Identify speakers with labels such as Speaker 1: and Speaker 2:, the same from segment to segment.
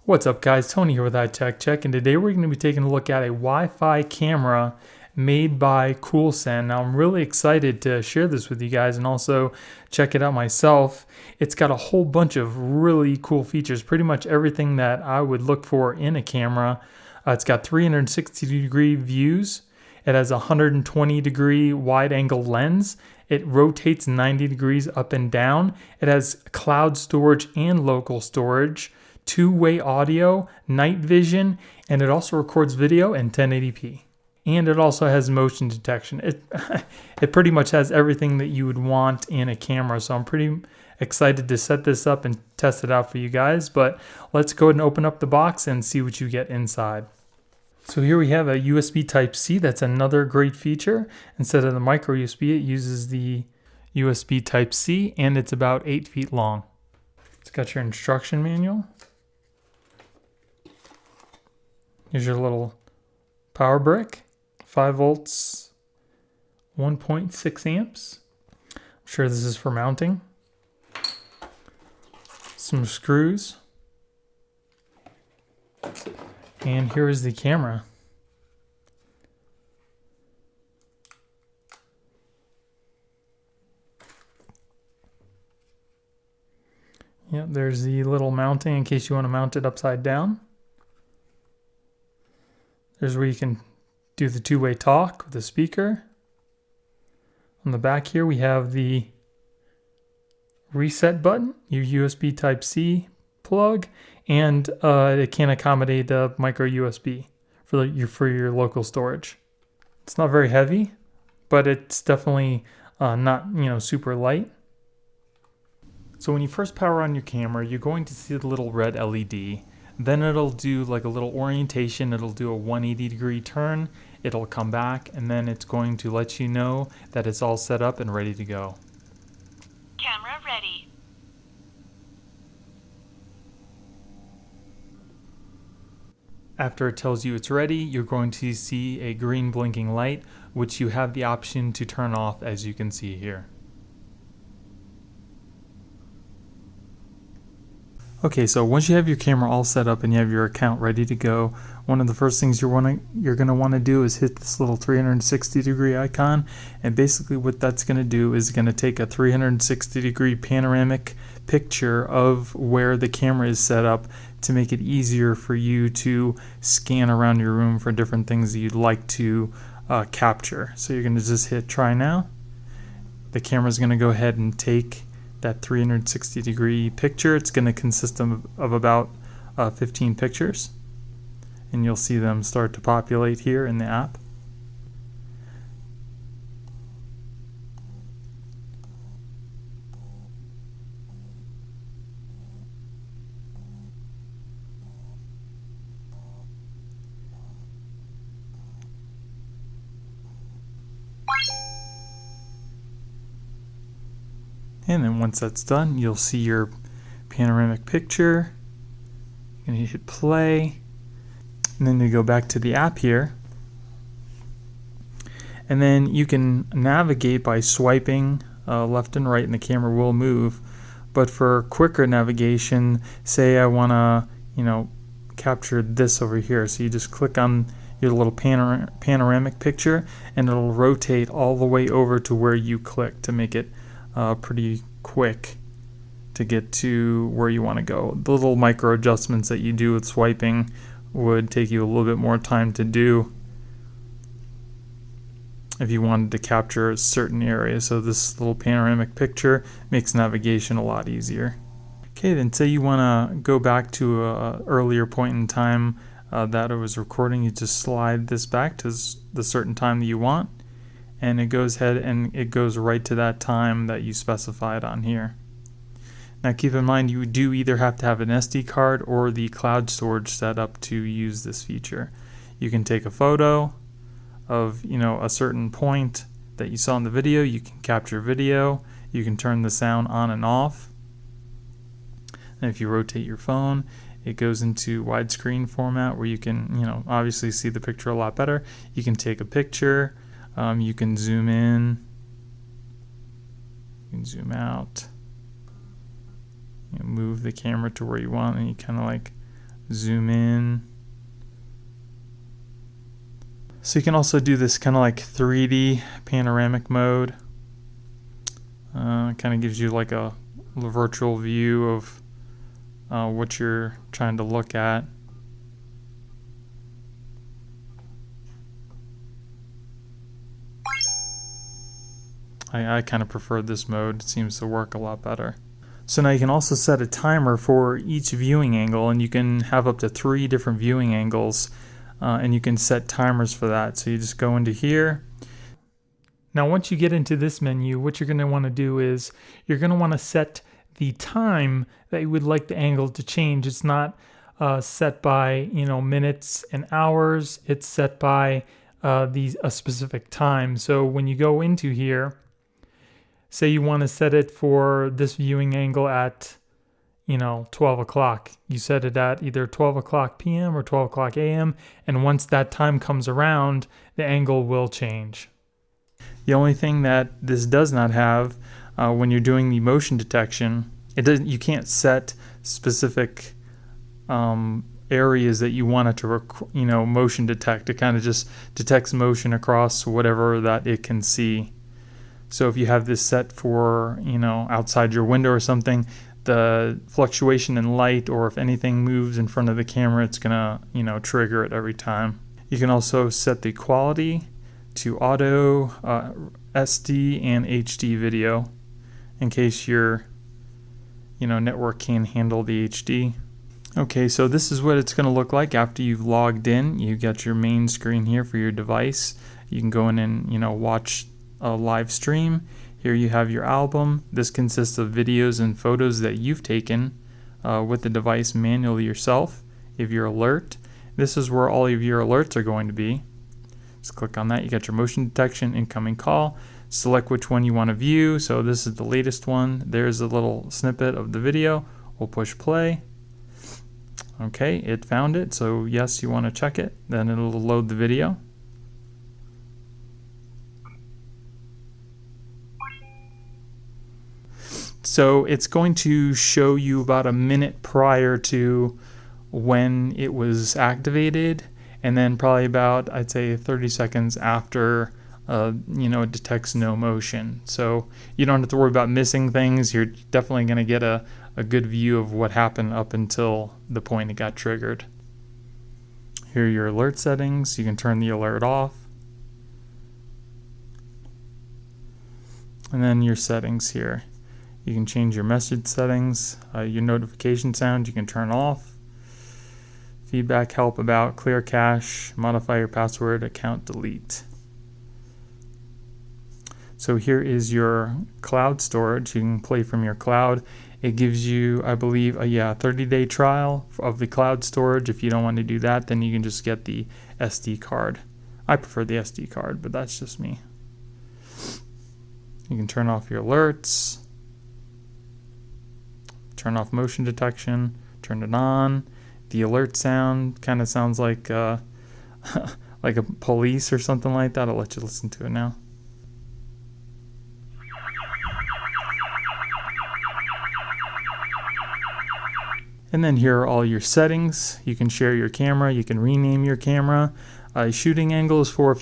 Speaker 1: What's up guys, Tony here with HighTechCheck, and today we're going to be taking a look at a Wi-Fi camera made by CoolSend. Now I'm really excited to share this with you guys and also check it out myself. It's got a whole bunch of really cool features, pretty much everything that I would look for in a camera. It's got 360-degree views. It has a 120-degree wide-angle lens. It rotates 90 degrees up and down. It has cloud storage and local storage, two-way audio, night vision, and it also records video in 1080p. And it also has motion detection. It pretty much has everything that you would want in a camera, so I'm pretty excited to set this up and test it out for you guys. But let's go ahead and open up the box and see what you get inside. So here we have a USB Type-C. That's another great feature. Instead of the micro USB, it uses the USB Type-C, and it's about 8 feet long. It's got your instruction manual. Here's your little power brick, 5 volts, 1.6 amps. I'm sure this is for mounting. Some screws. And here is the camera. Yep, there's the little mounting in case you want to mount it upside down. There's where you can do the two-way talk with the speaker. On the back here we have the reset button, your USB Type-C plug, and it can accommodate a micro USB for your local storage. It's not very heavy, but it's definitely not super light. So when you first power on your camera, you're going to see the little red LED. Then it'll do like a little orientation. It'll do a 180-degree turn. It'll come back, and then it's going to let you know that it's all set up and ready to go.
Speaker 2: Camera ready.
Speaker 1: After it tells you it's ready, you're going to see a green blinking light, which you have the option to turn off, as you can see here. Okay, so once you have your camera all set up and you have your account ready to go, one of the first things you're going to want to do is hit this little 360-degree icon, and basically what that's going to do is going to take a 360-degree panoramic picture of where the camera is set up to make it easier for you to scan around your room for different things that you'd like to capture. So you're going to just hit try now. The camera's going to go ahead and take that 360-degree picture. It's going to consist of about 15 pictures, and you'll see them start to populate here in the app. And then once that's done, you'll see your panoramic picture. You're going to hit play. And then you go back to the app here. And then you can navigate by swiping left and right, and the camera will move. But for quicker navigation, say I want to, capture this over here. So you just click on your little panoramic picture, and it'll rotate all the way over to where you click to make it pretty quick to get to where you want to go. The little micro adjustments that you do with swiping would take you a little bit more time to do if you wanted to capture a certain area. So this little panoramic picture makes navigation a lot easier. Okay, then say you want to go back to an earlier point in time that it was recording. You just slide this back to the certain time that you want, and it goes ahead and it goes right to that time that you specified on here. Now keep in mind, you do either have to have an SD card or the cloud storage set up to use this feature. You can take a photo of a certain point that you saw in the video. You can capture video. You can turn the sound on and off. And if you rotate your phone, it goes into widescreen format where you can obviously see the picture a lot better. You can take a picture. You can zoom in, you can zoom out, move the camera to where you want, and you kind of like zoom in. So you can also do this kind of like 3D panoramic mode. Kind of gives you like a virtual view of what you're trying to look at. I kind of prefer this mode. It seems to work a lot better. So now you can also set a timer for each viewing angle, and you can have up to 3 different viewing angles, and you can set timers for that. So you just go into here. Now once you get into this menu, what you're going to want to do is you're going to want to set the time that you would like the angle to change. It's not set by minutes and hours. It's set by a specific time. So when you go into here, say you want to set it for this viewing angle at 12 o'clock. You set it at either 12 o'clock p.m. or 12 o'clock a.m. And once that time comes around, the angle will change. The only thing that this does not have when you're doing the motion detection, you can't set specific areas that you want it to motion detect. It kind of just detects motion across whatever that it can see. So if you have this set for outside your window or something, the fluctuation in light, or if anything moves in front of the camera, it's gonna trigger it every time. You can also set the quality to auto, SD, and HD video in case your network can't handle the HD. Okay, so this is what it's going to look like after you've logged in. You got your main screen here for your device. You can go in and watch a live stream. Here you have your album. This consists of videos and photos that you've taken with the device manually yourself. If your alert, this is where all of your alerts are going to be. Just click on that. You got your motion detection, incoming call. Select which one you want to view. So this is the latest one. There's a little snippet of the video. We'll push play. Okay, it found it. So yes, you want to check it. Then it'll load the video. So it's going to show you about a minute prior to when it was activated, and then probably about, I'd say, 30 seconds after it detects no motion. So you don't have to worry about missing things. You're definitely going to get a good view of what happened up until the point it got triggered. Here are your alert settings. You can turn the alert off. And then your settings here. You can change your message settings, your notification sound you can turn off. Feedback, help, about, clear cache, modify your password, account, delete. So here is your cloud storage. You can play from your cloud. It gives you, I believe, a 30-day trial of the cloud storage. If you don't want to do that, then you can just get the SD card. I prefer the SD card, but that's just me. You can turn off your alerts, turn off motion detection, turn it on. The alert sound kind of sounds like like a police or something like that. I'll let you listen to it now. And then here are all your settings. You can share your camera. You can rename your camera. Shooting angle is for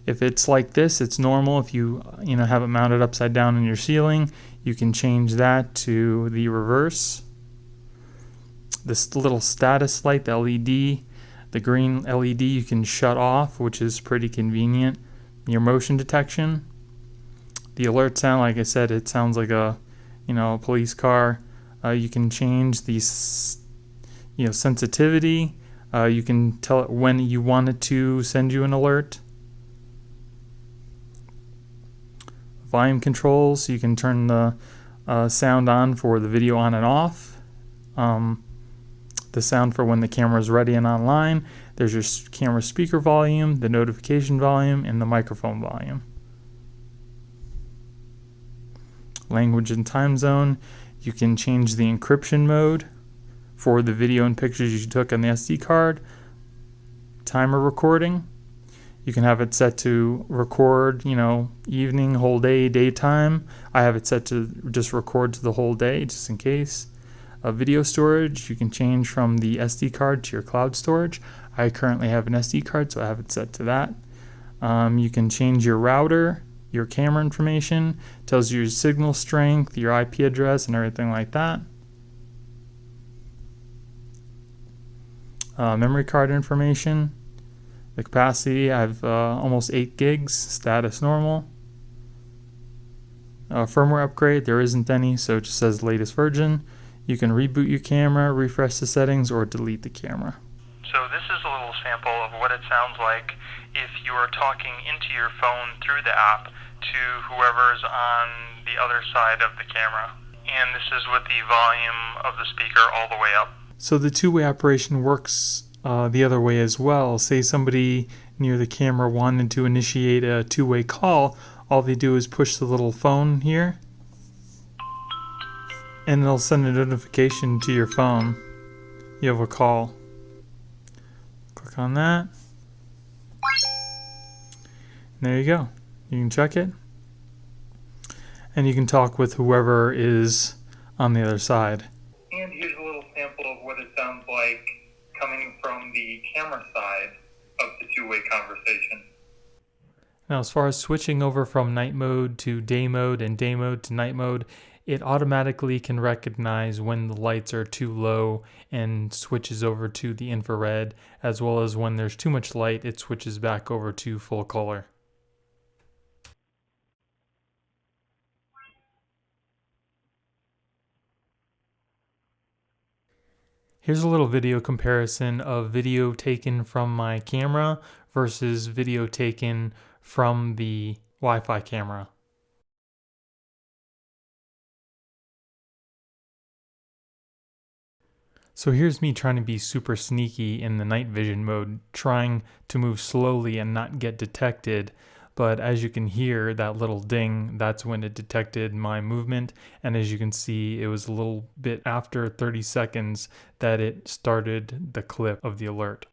Speaker 1: if it's like this, it's normal. If you have it mounted upside down in your ceiling, you can change that to the reverse. This little status light, the LED, the green LED, you can shut off, which is pretty convenient. Your motion detection, the alert sound, like I said, it sounds like a police car. You can change the sensitivity. You can tell it when you want it to send you an alert. Volume controls, you can turn the sound on for the video on and off. The sound for when the camera is ready and online. There's your camera speaker volume, the notification volume, and the microphone volume. Language and time zone. You can change the encryption mode for the video and pictures you took on the SD card. Timer recording. You can have it set to record, evening, whole day, daytime. I have it set to just record to the whole day, just in case. Video storage, you can change from the SD card to your cloud storage. I currently have an SD card, so I have it set to that. You can change your router, your camera information, tells you your signal strength, your IP address, and everything like that. Memory card information, the capacity, I have almost 8 gigs, status normal. Firmware upgrade, there isn't any, so it just says latest version. You can reboot your camera, refresh the settings, or delete the camera.
Speaker 3: So this is a little sample of what it sounds like if you are talking into your phone through the app to whoever's on the other side of the camera. And this is with the volume of the speaker all the way up.
Speaker 1: So the two-way operation works the other way as well. Say somebody near the camera wanted to initiate a two-way call, all they do is push the little phone here, and it'll send a notification to your phone. You have a call. Click on that. And there you go. You can check it. And you can talk with whoever is on the other side.
Speaker 3: And here's a little sample of what it sounds like coming from the camera side of the two-way conversation.
Speaker 1: Now, as far as switching over from night mode to day mode and day mode to night mode, it automatically can recognize when the lights are too low and switches over to the infrared, as well as when there's too much light, it switches back over to full color. Here's a little video comparison of video taken from my camera versus video taken from the Wi-Fi camera. So here's me trying to be super sneaky in the night vision mode, trying to move slowly and not get detected. But as you can hear, that little ding, that's when it detected my movement. And as you can see, it was a little bit after 30 seconds that it started the clip of the alert.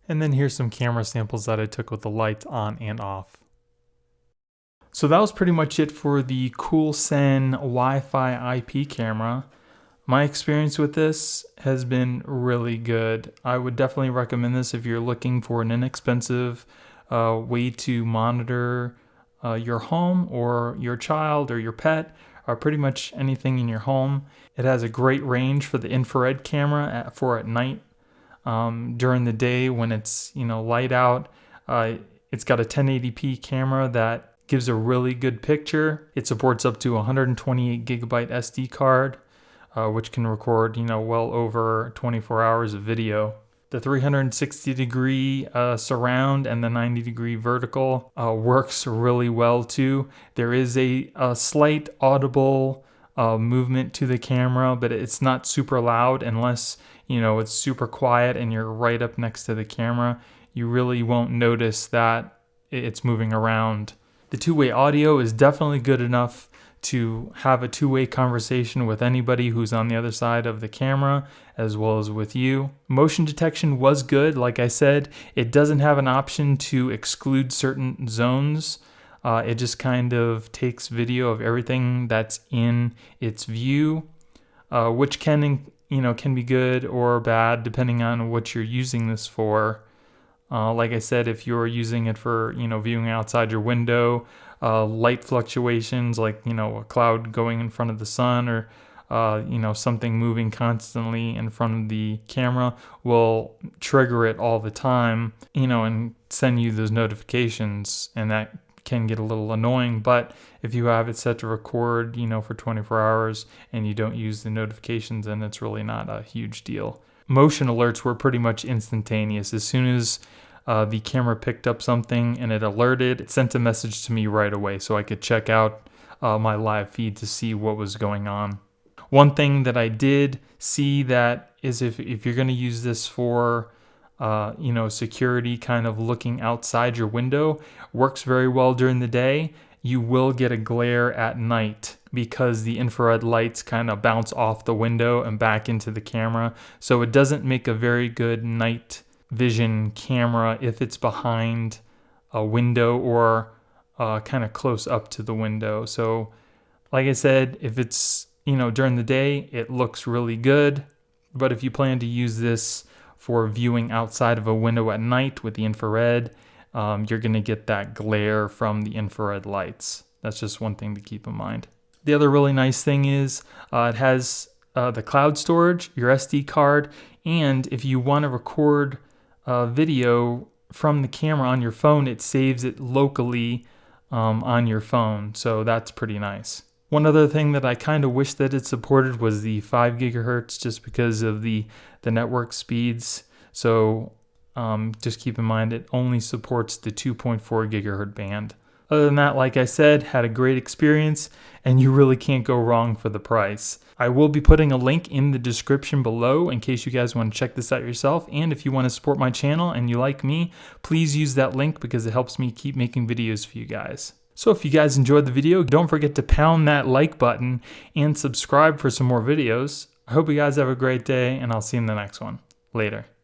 Speaker 1: And then here's some camera samples that I took with the lights on and off. So that was pretty much it for the Coolsen Wi-Fi IP camera. My experience with this has been really good. I would definitely recommend this if you're looking for an inexpensive way to monitor your home or your child or your pet or pretty much anything in your home. It has a great range for the infrared camera for at night. During the day when it's light out, it's got a 1080p camera that gives a really good picture. It supports up to 128 gigabyte SD card, which can record well over 24 hours of video. The 360 degree surround and the 90 degree vertical works really well too. There is a slight audible movement to the camera, but it's not super loud unless it's super quiet and you're right up next to the camera. You really won't notice that it's moving around. The two-way audio is definitely good enough to have a two-way conversation with anybody who's on the other side of the camera, as well as with you. Motion detection was good. Like I said, it doesn't have an option to exclude certain zones. It just kind of takes video of everything that's in its view, which can be good or bad depending on what you're using this for. Like I said, if you're using it for viewing outside your window, light fluctuations like a cloud going in front of the sun or something moving constantly in front of the camera will trigger it all the time, and send you those notifications, and that can get a little annoying. But if you have it set to record for 24 hours and you don't use the notifications, then it's really not a huge deal. Motion alerts were pretty much instantaneous. As soon as the camera picked up something and it alerted, it sent a message to me right away so I could check out my live feed to see what was going on. One thing that I did see that is if you're going to use this for security, kind of looking outside your window, works very well during the day. you will get a glare at night because the infrared lights kind of bounce off the window and back into the camera. So it doesn't make a very good night vision camera if it's behind a window or kind of close up to the window. So like I said, if it's, during the day, it looks really good. But if you plan to use this for viewing outside of a window at night with the infrared, you're going to get that glare from the infrared lights. That's just one thing to keep in mind. The other really nice thing is it has the cloud storage, your SD card, and if you want to record video from the camera on your phone, it saves it locally on your phone. So that's pretty nice. One other thing that I kind of wish that it supported was the 5 gigahertz just because of the network speeds. So just keep in mind it only supports the 2.4 gigahertz band. Other than that, like I said, had a great experience and you really can't go wrong for the price. I will be putting a link in the description below in case you guys want to check this out yourself. And if you want to support my channel and you like me, please use that link because it helps me keep making videos for you guys. So if you guys enjoyed the video, don't forget to pound that like button and subscribe for some more videos. I hope you guys have a great day and I'll see you in the next one. Later.